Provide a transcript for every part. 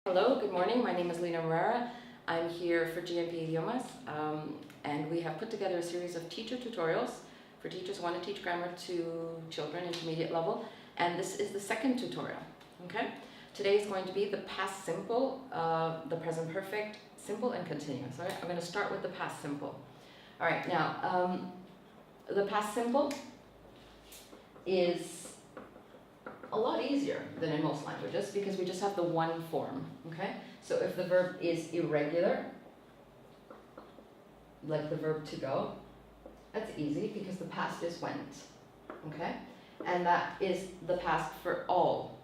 Hello, good morning. My name is Lena Herrera. I'm here for GNP Idiomas, and we have put together a series of teacher tutorials for teachers who want to teach grammar to children, intermediate level, and this is the second tutorial. Okay? Today is going to be the past simple, the present perfect, simple, and continuous. All right? I'm going to start with the past simple. All right, now, the past simple is a lot easier than in most languages because we just have the one form, okay? So if the verb is irregular, like the verb to go, that's easy because the past is went, okay? And that is the past for all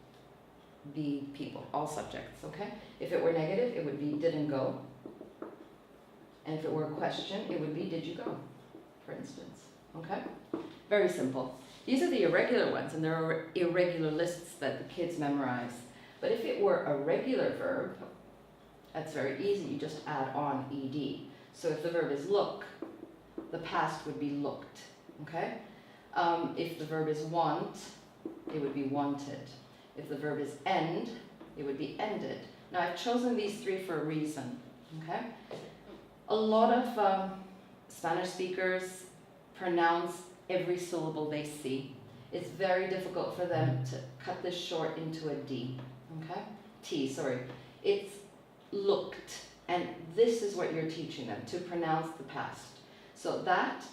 the people, all subjects, okay? If it were negative, it would be didn't go. And if it were a question, it would be did you go, for instance, okay? Very simple. These are the irregular ones, and there are irregular lists that the kids memorize. But if it were a regular verb, that's very easy. You just add on ed. So if the verb is look, the past would be looked, okay? If the verb is want, it would be wanted. If the verb is end, it would be ended. Now I've chosen these three for a reason, okay? A lot of Spanish speakers pronounce every syllable they see. It's very difficult for them to cut this short into a D, okay? It's looked, and this is what you're teaching them, to pronounce the past. So that,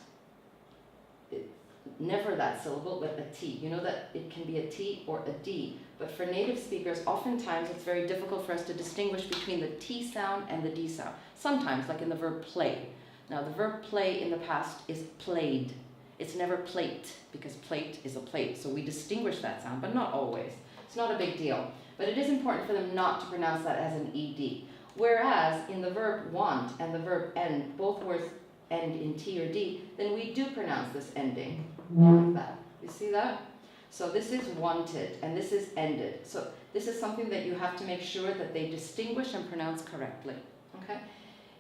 never that syllable, but a T. You know that it can be a T or a D, but for native speakers, oftentimes it's very difficult for us to distinguish between the T sound and the D sound. Sometimes, like in the verb play. Now the verb play in the past is played. It's never plate, because plate is a plate. So we distinguish that sound, but not always. It's not a big deal. But it is important for them not to pronounce that as an ED. Whereas in the verb want and the verb end, both words end in T or D, then we do pronounce this ending like that. You see that? So this is wanted and this is ended. So this is something that you have to make sure that they distinguish and pronounce correctly. Okay?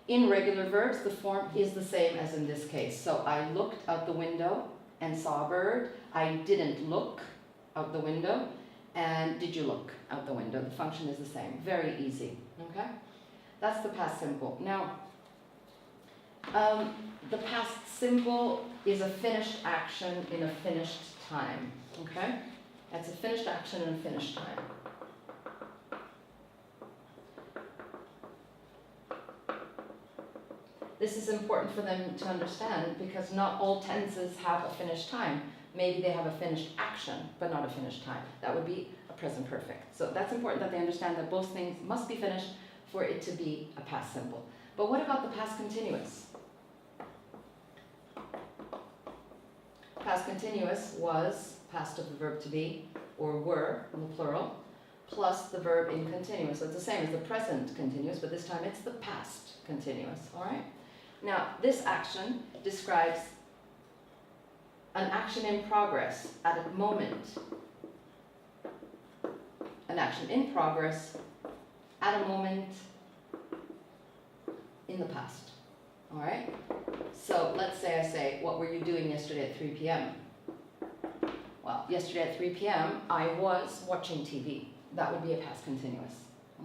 In regular verbs, the form is the same as in this case. So I looked out the window and saw a bird. I didn't look out the window. And did you look out the window? The function is the same. Very easy. Okay? That's the past simple. Now, the past simple is a finished action in a finished time. Okay? That's a finished action in a finished time. This is important for them to understand because not all tenses have a finished time. Maybe they have a finished action, but not a finished time. That would be a present perfect. So that's important that they understand that both things must be finished for it to be a past simple. But what about the past continuous? Past continuous was past of the verb to be, or were in the plural, plus the verb in continuous. So it's the same as the present continuous, but this time it's the past continuous, all right? Now, this action describes an action in progress at a moment. An action in progress at a moment in the past. All right? So let's say I say, what were you doing yesterday at 3 p.m.? Well, yesterday at 3 p.m. I was watching TV. That would be a past continuous.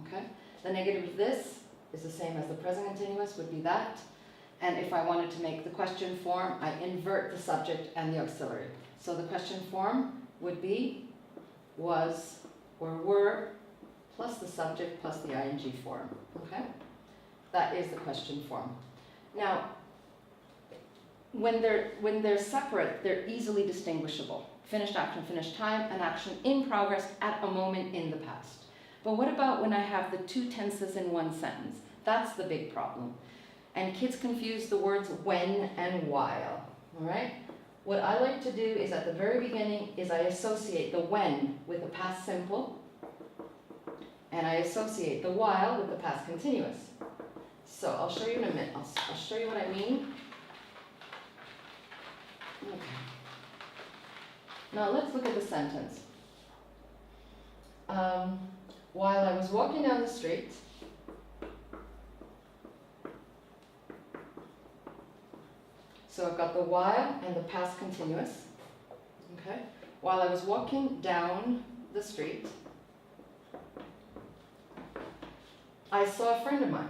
Okay? The negative of this is the same as the present continuous, would be that. And if I wanted to make the question form, I invert the subject and the auxiliary. So the question form would be was or were plus the subject plus the ing form. Okay? That is the question form. Now, when they're separate, they're easily distinguishable. Finished action, finished time, an action in progress at a moment in the past. But what about when I have the two tenses in one sentence? That's the big problem. And kids confuse the words when and while, all right? What I like to do is at the very beginning is I associate the when with the past simple, and I associate the while with the past continuous. So I'll show you in a minute. I'll show you what I mean. Okay. Now let's look at the sentence. While I was walking down the street, so I've got the while and the past continuous, okay? While I was walking down the street, I saw a friend of mine.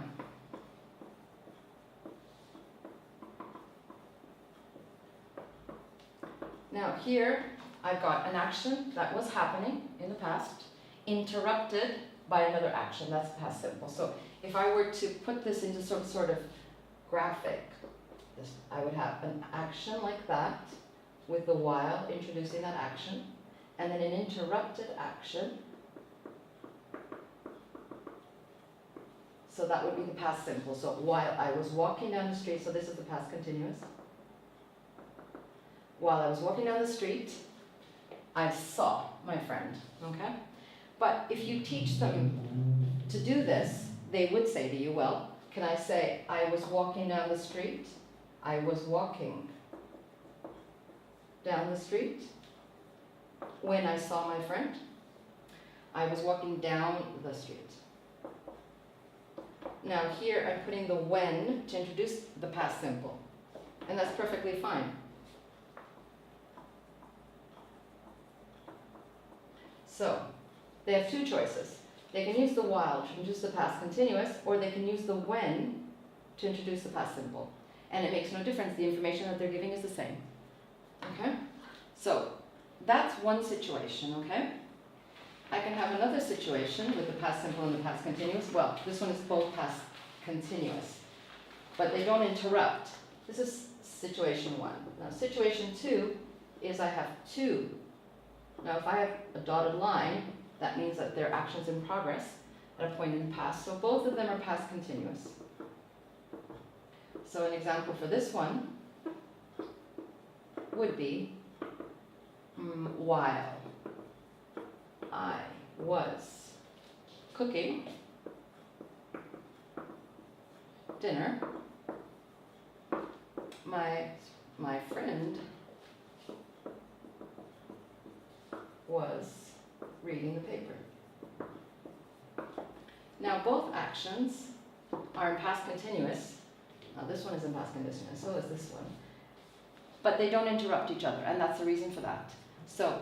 Now here, I've got an action that was happening in the past, interrupted by another action. That's past simple. So if I were to put this into some sort of graphic, I would have an action like that with the while introducing that action, and then an interrupted action. So that would be the past simple. So while I was walking down the street, so this is the past continuous. While I was walking down the street, I saw my friend, okay? But if you teach them to do this, they would say to you, well, can I say, I was walking down the street? I was walking down the street when I saw my friend. I was walking down the street. Now here I'm putting the when to introduce the past simple, and that's perfectly fine. So they have two choices. They can use the while to introduce the past continuous, or they can use the when to introduce the past simple. And it makes no difference. The information that they're giving is the same. Okay? So that's one situation, okay? I can have another situation with the past simple and the past continuous. Well, this one is both past continuous, but they don't interrupt. This is situation one. Now, situation two is I have two. Now, if I have a dotted line, that means that they're actions in progress at a point in the past. So both of them are past continuous. So an example for this one would be while I was cooking dinner, my friend was reading the paper. Now both actions are in past continuous. Now this one is in past continuous, so is this one. But they don't interrupt each other, and that's the reason for that. So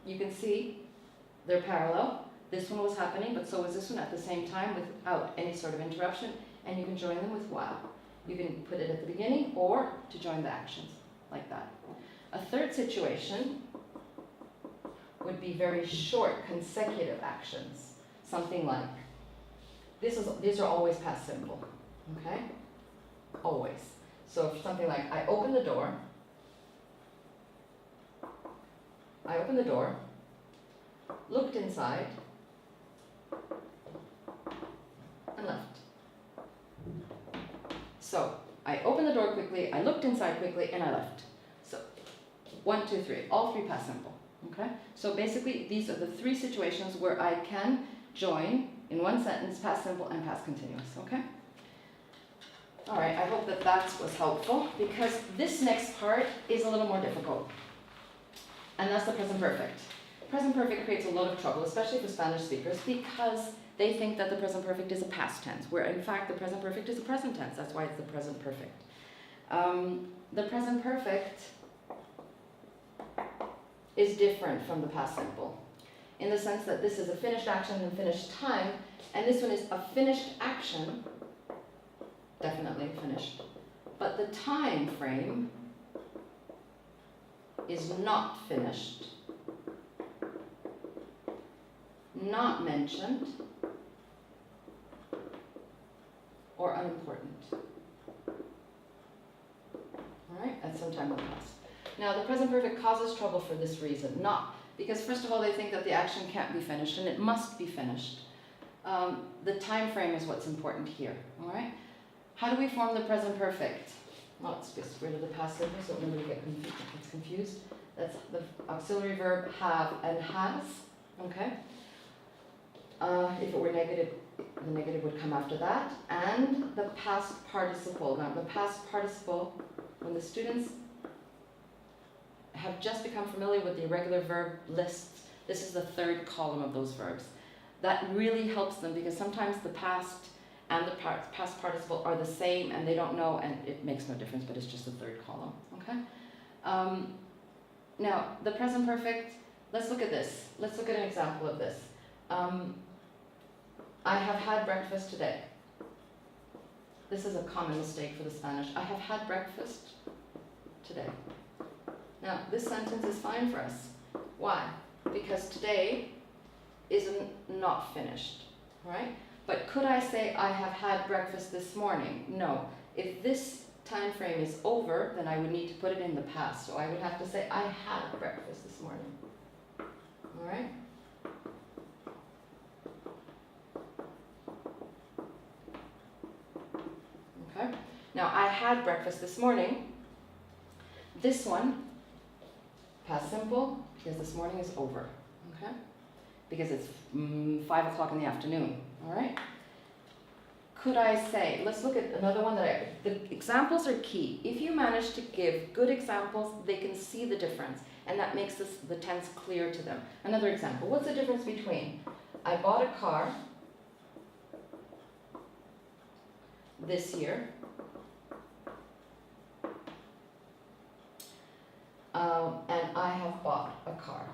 you can see they're parallel. This one was happening, but so was this one at the same time without any sort of interruption, and you can join them with while. You can put it at the beginning or to join the actions, like that. A third situation would be very short consecutive actions. Something like, these are always past simple, okay? Always. So something like, I opened the door, looked inside, and left. So I opened the door quickly, I looked inside quickly, and I left. So 1, 2, 3, all three past simple. Okay? So basically, these are the three situations where I can join in one sentence past simple and past continuous. Okay? All right, I hope that that was helpful, because this next part is a little more difficult. And that's the present perfect. Present perfect creates a lot of trouble, especially for Spanish speakers, because they think that the present perfect is a past tense, where in fact the present perfect is a present tense. That's why it's the present perfect. The present perfect is different from the past simple, in the sense that this is a finished action and finished time, and this one is a finished action, definitely finished, but the time frame is not finished, not mentioned, or unimportant. All right, at some time in the past. Now, the present perfect causes trouble for this reason. Not because, first of all, they think that the action can't be finished, and it must be finished. The time frame is what's important here. All right. How do we form the present perfect? Well, let's get rid of the past simple so nobody gets confused. That's the auxiliary verb have and has. Okay. If it were negative, the negative would come after that. And the past participle. Now, the past participle, when the students have just become familiar with the irregular verb lists, this is the third column of those verbs. That really helps them, because sometimes the past and the past participle are the same and they don't know, and it makes no difference, but it's just the third column, okay? Now, the present perfect, let's look at this. Let's look at an example of this. I have had breakfast today. This is a common mistake for the Spanish. I have had breakfast today. Now, this sentence is fine for us. Why? Because today isn't not finished, right? But could I say I have had breakfast this morning? No. If this time frame is over, then I would need to put it in the past. So I would have to say I had breakfast this morning. All right? Okay. Now, I had breakfast this morning. This one, past simple, because this morning is over. Okay? Because it's 5 o'clock in the afternoon. All right? Could I say, let's look at another one the examples are key. If you manage to give good examples, they can see the difference, and that makes the tense clear to them. Another example, what's the difference between I bought a car this year and I have bought a car?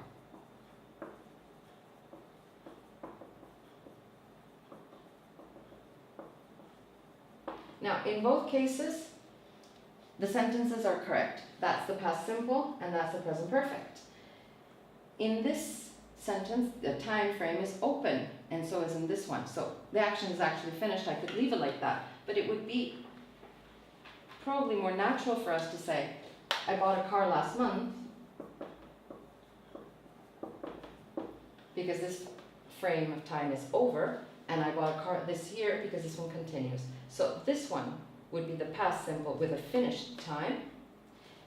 Now, in both cases, the sentences are correct. That's the past simple and that's the present perfect. In this sentence, the time frame is open, and so is in this one. So the action is actually finished. I could leave it like that, but it would be probably more natural for us to say, I bought a car last month, because this frame of time is over, and I bought a car this year because this one continues. So this one would be the past simple with a finished time,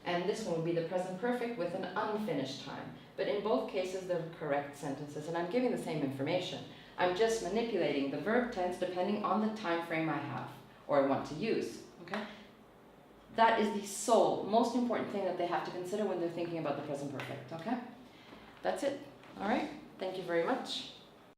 and this one would be the present perfect with an unfinished time. But in both cases, they're correct sentences, and I'm giving the same information. I'm just manipulating the verb tense depending on the time frame I have or I want to use. Okay? That is the sole, most important thing that they have to consider when they're thinking about the present perfect. Okay? That's it. All right? Thank you very much.